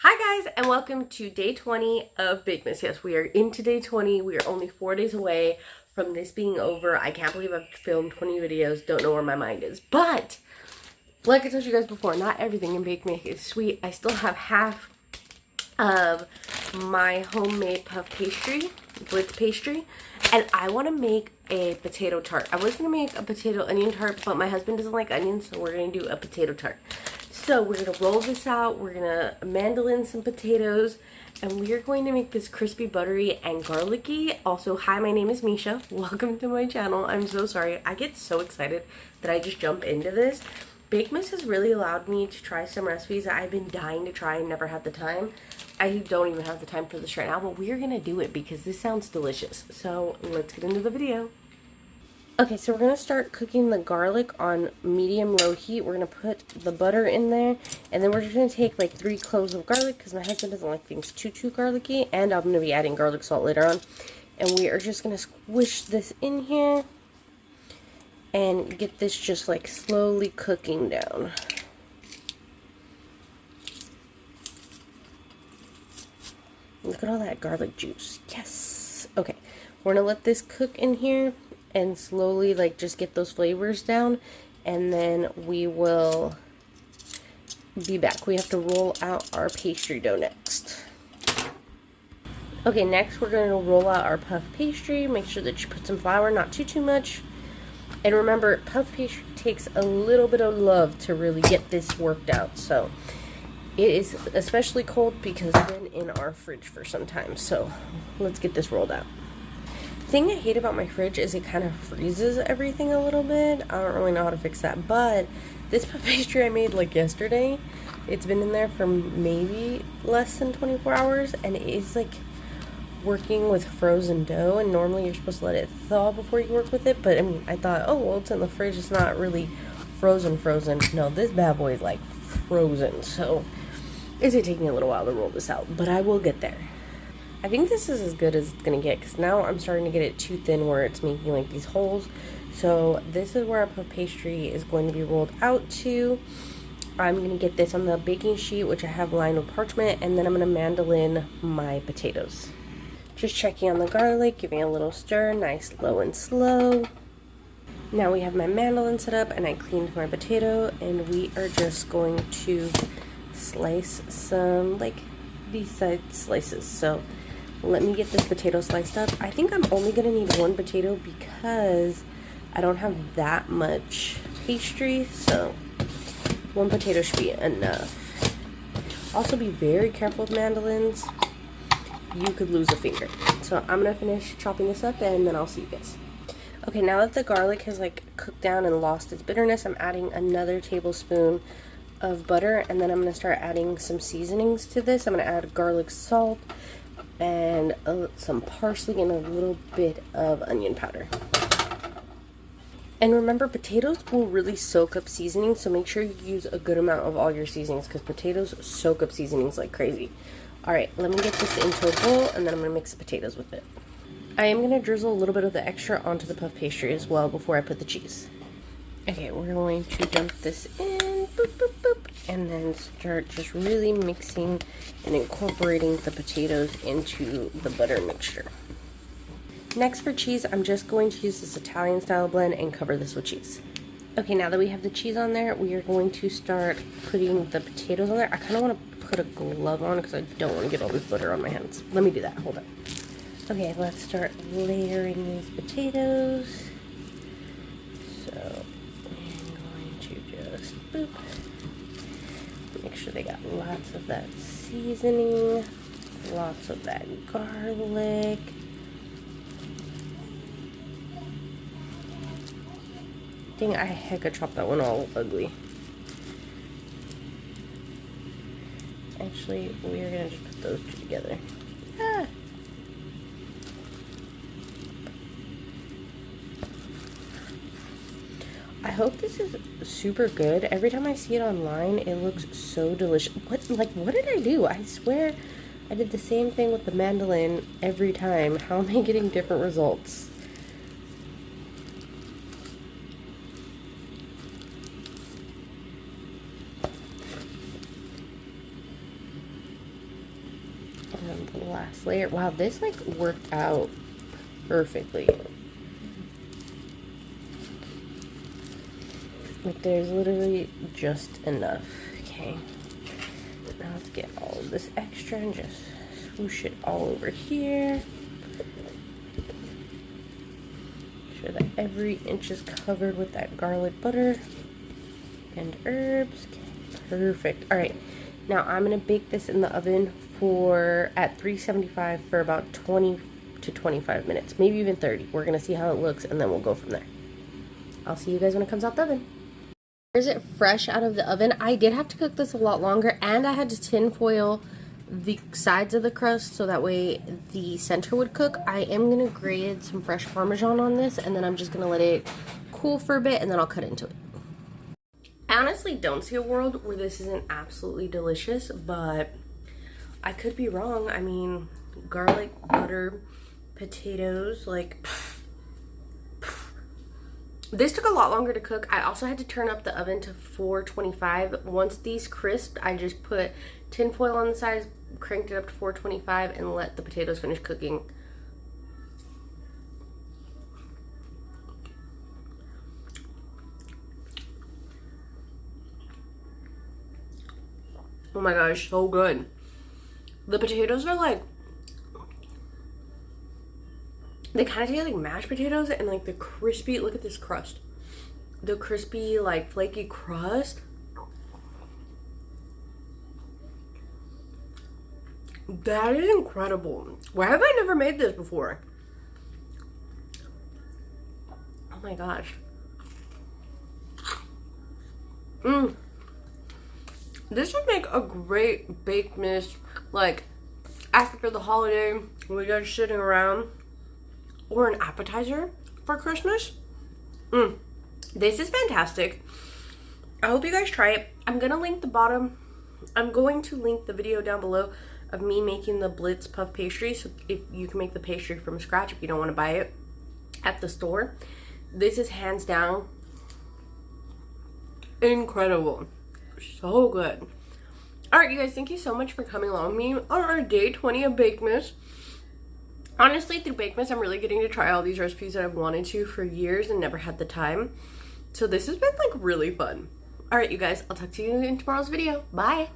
Hi guys, and welcome to day 20 of Bakemas. Yes, we are into day 20. We are only 4 days away from this being over. I can't believe I've filmed 20 videos. Don't know where my mind is. But, like I told you guys before, not everything in Bakemas is sweet. I still have half of my homemade puff pastry, blitz pastry, and I want to make a potato tart. I was going to make a potato onion tart, but my husband doesn't like onions, so we're going to do a potato tart. So we're going to roll this out, we're going to mandolin some potatoes, and we are going to make this crispy, buttery, and garlicky. Also, hi, my name is Misha. Welcome to my channel. I'm so sorry. I get so excited that I just jump into this. Bakemas has really allowed me to try some recipes that I've been dying to try and never had the time. I don't even have the time for this right now, but we're going to do it because this sounds delicious. So let's get into the video. Okay, so we're going to start cooking the garlic on medium-low heat. We're going to put the butter in there, and then we're just going to take like 3 cloves of garlic because my husband doesn't like things too garlicky, and I'm going to be adding garlic salt later on. And we are just going to squish this in here and get this just like slowly cooking down. Look at all that garlic juice. Yes. Okay, we're going to let this cook in here and slowly like just get those flavors down, and then we will be back. We have to roll out our pastry dough next. Okay, next we're going to roll out our puff pastry. Make sure that you put some flour, not too much. And remember, puff pastry takes a little bit of love to really get this worked out. So it is especially cold because it's been in our fridge for some time. So let's get this rolled out. The thing I hate about my fridge is it kind of freezes everything a little bit. I don't really know how to fix that, but this puff pastry I made like yesterday, it's been in there for maybe less than 24 hours, and it is like working with frozen dough, and normally you're supposed to let it thaw before you work with it, but I mean, I thought, oh, well, it's in the fridge, it's not really frozen. No, this bad boy is like frozen, so it's gonna take me a little while to roll this out, but I will get there. I think this is as good as it's going to get, because now I'm starting to get it too thin where it's making like these holes. So this is where our puff pastry is going to be rolled out to. I'm going to get this on the baking sheet, which I have lined with parchment, and then I'm going to mandolin my potatoes. Just checking on the garlic, giving a little stir, nice low and slow. Now we have my mandolin set up, and I cleaned my potato, and we are just going to slice some like these side slices. So let me get this potato sliced up. I think I'm only going to need 1 potato because I don't have that much pastry, so 1 potato should be enough. Also, be very careful with mandolins. You could lose a finger. So I'm going to finish chopping this up, and then I'll see you guys. Okay, now that the garlic has like cooked down and lost its bitterness, I'm adding another tablespoon of butter, and then I'm going to start adding some seasonings to this. I'm going to add garlic salt and some parsley and a little bit of onion powder. And remember, potatoes will really soak up seasoning, so make sure you use a good amount of all your seasonings, because potatoes soak up seasonings like crazy. Alright, let me get this into a bowl, and then I'm going to mix the potatoes with it. I am going to drizzle a little bit of the extra onto the puff pastry as well before I put the cheese. Okay, we're going to dump this in, boop, boop, boop, and then start just really mixing and incorporating the potatoes into the butter mixture. Next for cheese, I'm just going to use this Italian style blend and cover this with cheese. Okay, now that we have the cheese on there, we are going to start putting the potatoes on there. I kind of want to put a glove on because I don't want to get all this butter on my hands. Let me do that, hold on. Okay, let's start layering these potatoes. So boop. Make sure they got lots of that seasoning, lots of that garlic. Dang, I hecka chopped that one all ugly. Actually, we are gonna just put those two together. Ah. I hope this is super good. Every time I see it online, it looks so delicious. What did I do? I swear I did the same thing with the mandolin every time. How am I getting different results? And then the last layer. Wow, this like worked out perfectly. Like there's literally just enough. Okay. Now let's get all of this extra and just swoosh it all over here. Make sure that every inch is covered with that garlic butter and herbs. Okay, perfect. All right. Now I'm gonna bake this in the oven at 375 for about 20 to 25 minutes, maybe even 30. We're gonna see how it looks and then we'll go from there. I'll see you guys when it comes out the oven. Here's it fresh out of the oven. I did have to cook this a lot longer, and I had to tin foil the sides of the crust so that way the center would cook. I am gonna grate some fresh Parmesan on this, and then I'm just gonna let it cool for a bit and then I'll cut into it. I honestly don't see a world where this isn't absolutely delicious, but I could be wrong. I mean, garlic, butter, potatoes, like, this took a lot longer to cook. I also had to turn up the oven to 425. Once these crisped, I just put tin foil on the sides, cranked it up to 425, and let the potatoes finish cooking. Oh my gosh, so good. The potatoes are like, they kind of taste like mashed potatoes, and like the crispy, look at this crust. The crispy, like flaky crust. That is incredible. Why have I never made this before? Oh my gosh. This would make a great Bakemas, like after the holiday when you're just sitting around, or an appetizer for Christmas. This is fantastic. I hope you guys try it. I'm gonna link the bottom. I'm going to link the video down below of me making the Blitz puff pastry, so if you can make the pastry from scratch if you don't want to buy it at the store. This is hands down incredible. So good. Alright, you guys, thank you so much for coming along with me on our day 20 of Bakemas. Honestly, through Bakemas, I'm really getting to try all these recipes that I've wanted to for years and never had the time. So this has been like really fun. Alright, you guys, I'll talk to you in tomorrow's video. Bye!